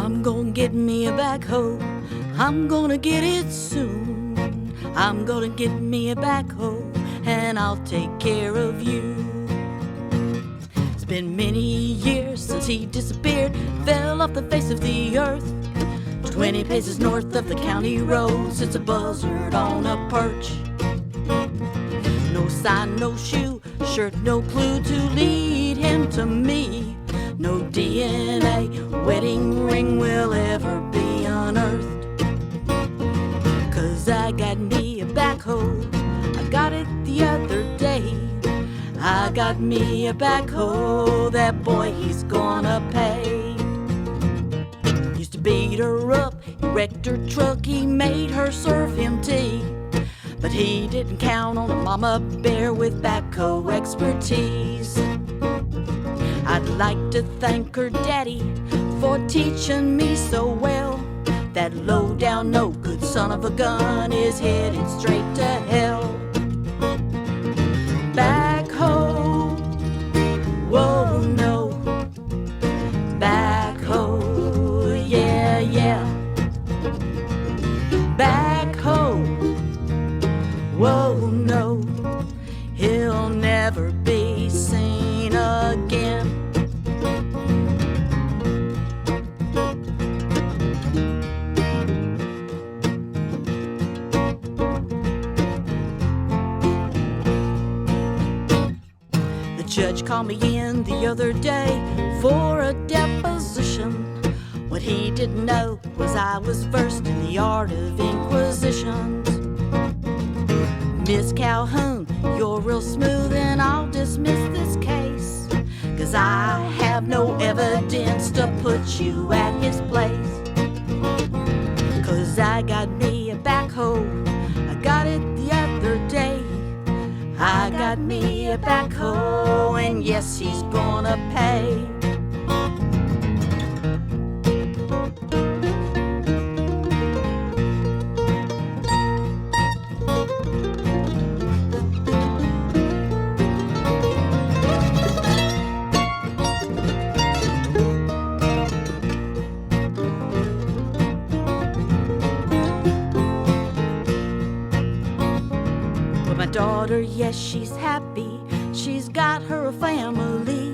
I'm gonna get me a backhoe. I'm gonna get it soon. I'm gonna get me a backhoe, and I'll take care of you. It's been many years since he disappeared, fell off the face of the earth. 20 paces north of the county road sits a buzzard on a perch. No sign, no shoe, shirt, no clue to lead him to me. No DNA, wedding ring will ever be unearthed. 'Cause I got me a backhoe, I got it the other day. I got me a backhoe, that boy he's gonna pay. Used to beat her up, he wrecked her truck, he made her serve him tea. But he didn't count on a mama bear with backhoe expertise. I'd like to thank her daddy for teaching me so well. That low down, no good son of a gun is headed straight to hell. Backhoe, whoa no. Backhoe, yeah, yeah. Backhoe, whoa no. He'll never be seen again. The judge called me in the other day for a deposition. What he didn't know was I was versed in the art of inquisitions. Miss Calhoun, you're real smooth and I'll dismiss this case, 'cause I have no evidence to put you at his place. 'Cause I got me a backhoe, I got it the other day. I got me a backhoe, and yes, he's gonna pay. My daughter, yes, she's happy. She's got her a family.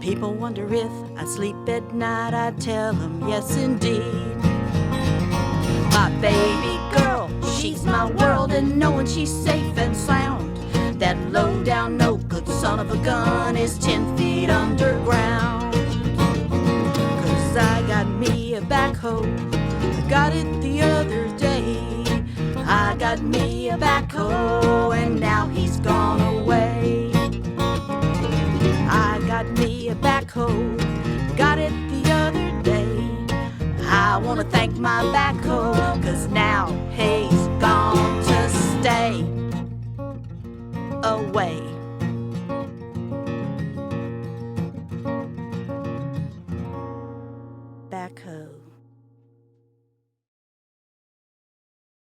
People wonder if I sleep at night. I tell them, yes, indeed. My baby girl, she's my world, and knowing she's safe and sound. That low down, no good son of a gun is 10 feet underground. 'Cause I got me a backhoe, I got it the other day. I got me a backhoe, and now he's gone away. I got me a backhoe, got it the other day. I wanna thank my backhoe, 'cause now he's gone to stay away.